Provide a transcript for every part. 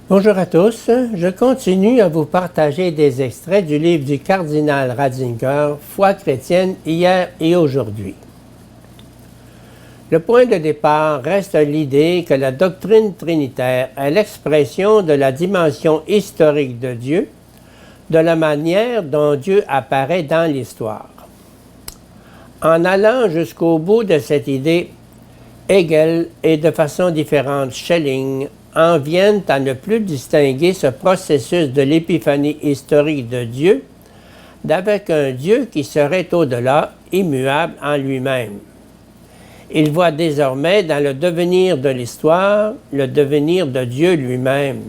Bonjour à tous, je continue à vous partager des extraits du livre du cardinal Ratzinger, Foi chrétienne hier et aujourd'hui. Le point de départ reste l'idée que la doctrine trinitaire est l'expression de la dimension historique de Dieu, de la manière dont Dieu apparaît dans l'histoire. En allant jusqu'au bout de cette idée, Hegel et de façon différente Schelling en viennent à ne plus distinguer ce processus de l'épiphanie historique de Dieu d'avec un Dieu qui serait au-delà, immuable en lui-même. Il voit désormais dans le devenir de l'histoire le devenir de Dieu lui-même.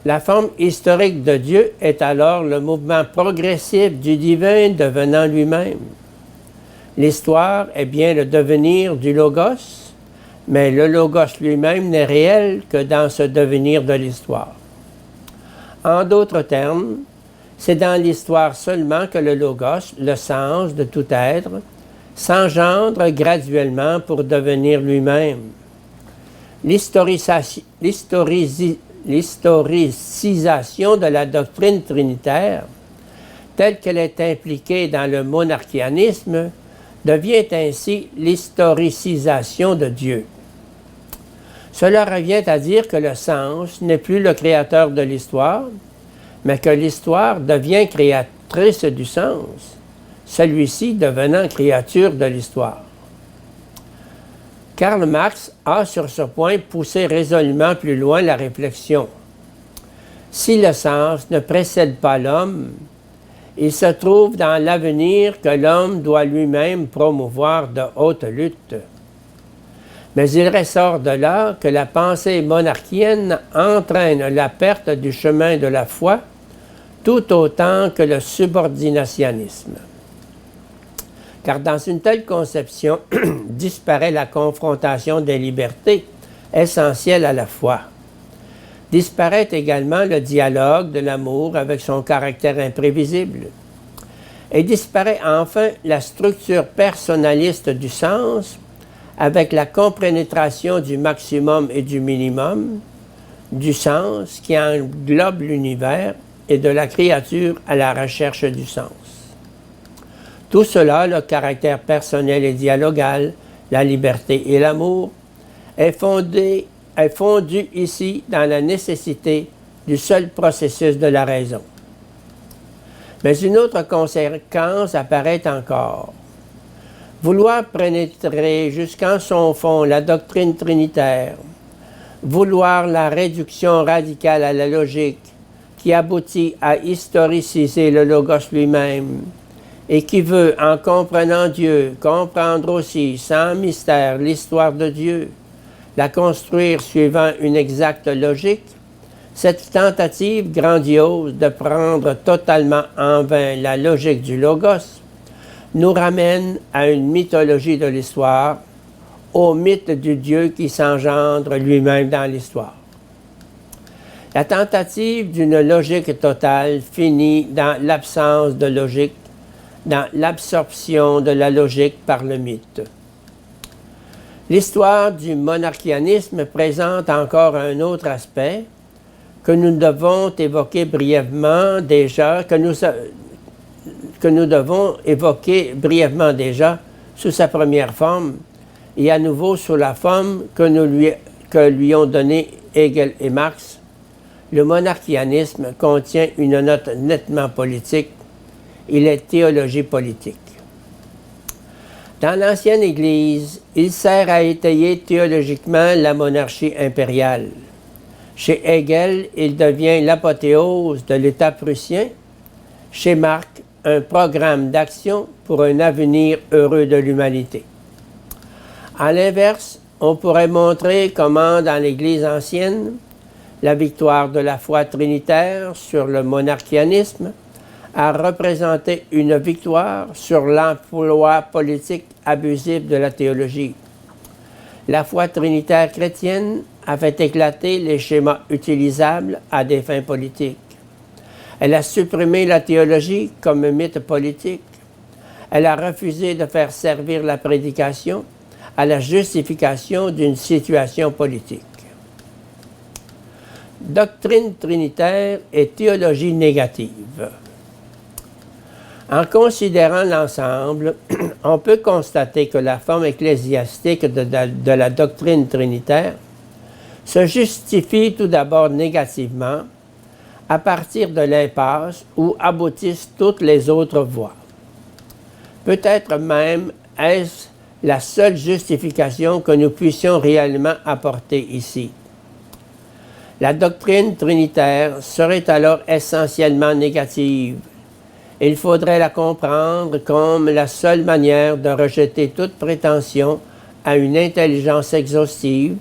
La forme historique de Dieu est alors le mouvement progressif du divin devenant lui-même. L'histoire est bien le devenir du Logos, mais le Logos lui-même n'est réel que dans ce devenir de l'histoire. En d'autres termes, c'est dans l'histoire seulement que le Logos, le sens de tout être, s'engendre graduellement pour devenir lui-même. L'historicisation de la doctrine trinitaire, telle qu'elle est impliquée dans le monarchianisme, devient ainsi l'historicisation de Dieu. Cela revient à dire que le sens n'est plus le créateur de l'histoire, mais que l'histoire devient créatrice du sens, celui-ci devenant créature de l'histoire. Karl Marx a sur ce point poussé résolument plus loin la réflexion. Si le sens ne précède pas l'homme, il se trouve dans l'avenir que l'homme doit lui-même promouvoir de hautes luttes. Mais il ressort de là que la pensée monarchienne entraîne la perte du chemin de la foi tout autant que le subordinationnisme. Car dans une telle conception disparaît la confrontation des libertés essentielles à la foi. Disparaît également le dialogue de l'amour avec son caractère imprévisible. Et disparaît enfin la structure personnaliste du sens avec la compénétration du maximum et du minimum, du sens qui englobe l'univers et de la créature à la recherche du sens. Tout cela, le caractère personnel et dialogal, la liberté et l'amour, est fondu ici dans la nécessité du seul processus de la raison. Mais une autre conséquence apparaît encore. Vouloir pénétrer jusqu'en son fond la doctrine trinitaire, vouloir la réduction radicale à la logique qui aboutit à historiciser le Logos lui-même et qui veut, en comprenant Dieu, comprendre aussi sans mystère l'histoire de Dieu, la construire suivant une exacte logique, cette tentative grandiose de prendre totalement en vain la logique du Logos nous ramène à une mythologie de l'histoire, au mythe du Dieu qui s'engendre lui-même dans l'histoire. La tentative d'une logique totale finit dans l'absence de logique, dans l'absorption de la logique par le mythe. L'histoire du monarchianisme présente encore un autre aspect que nous devons évoquer brièvement déjà, sous sa première forme et à nouveau sous la forme que lui ont donnée Hegel et Marx. Le monarchianisme contient une note nettement politique. Il est théologie politique. Dans l'ancienne Église, il sert à étayer théologiquement la monarchie impériale. Chez Hegel, il devient l'apothéose de l'État prussien. Chez Marx, un programme d'action pour un avenir heureux de l'humanité. À l'inverse, on pourrait montrer comment, dans l'Église ancienne, la victoire de la foi trinitaire sur le monarchianisme a représenté une victoire sur l'emploi politique abusif de la théologie. La foi trinitaire chrétienne a fait éclater les schémas utilisables à des fins politiques. Elle a supprimé la théologie comme mythe politique. Elle a refusé de faire servir la prédication à la justification d'une situation politique. Doctrine trinitaire et théologie négative. En considérant l'ensemble, on peut constater que la forme ecclésiastique de la doctrine trinitaire se justifie tout d'abord négativement à partir de l'impasse où aboutissent toutes les autres voies. Peut-être même est-ce la seule justification que nous puissions réellement apporter ici. La doctrine trinitaire serait alors essentiellement négative. Il faudrait la comprendre comme la seule manière de rejeter toute prétention à une intelligence exhaustive,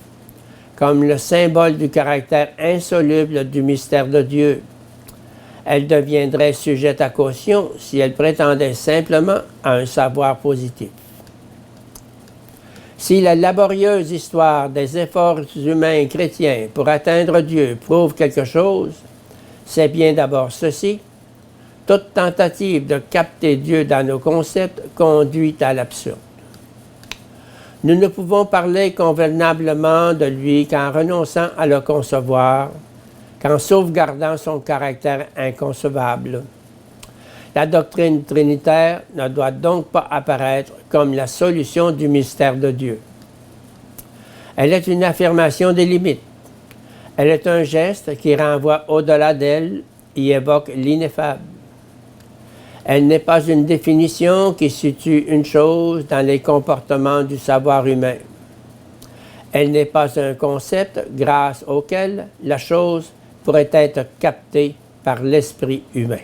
comme le symbole du caractère insoluble du mystère de Dieu. Elle deviendrait sujette à caution si elle prétendait simplement à un savoir positif. Si la laborieuse histoire des efforts humains chrétiens pour atteindre Dieu prouve quelque chose, c'est bien d'abord ceci: toute tentative de capter Dieu dans nos concepts conduit à l'absurde. Nous ne pouvons parler convenablement de lui qu'en renonçant à le concevoir, qu'en sauvegardant son caractère inconcevable. La doctrine trinitaire ne doit donc pas apparaître comme la solution du mystère de Dieu. Elle est une affirmation des limites. Elle est un geste qui renvoie au-delà d'elle et évoque l'ineffable. Elle n'est pas une définition qui situe une chose dans les comportements du savoir humain. Elle n'est pas un concept grâce auquel la chose pourrait être captée par l'esprit humain.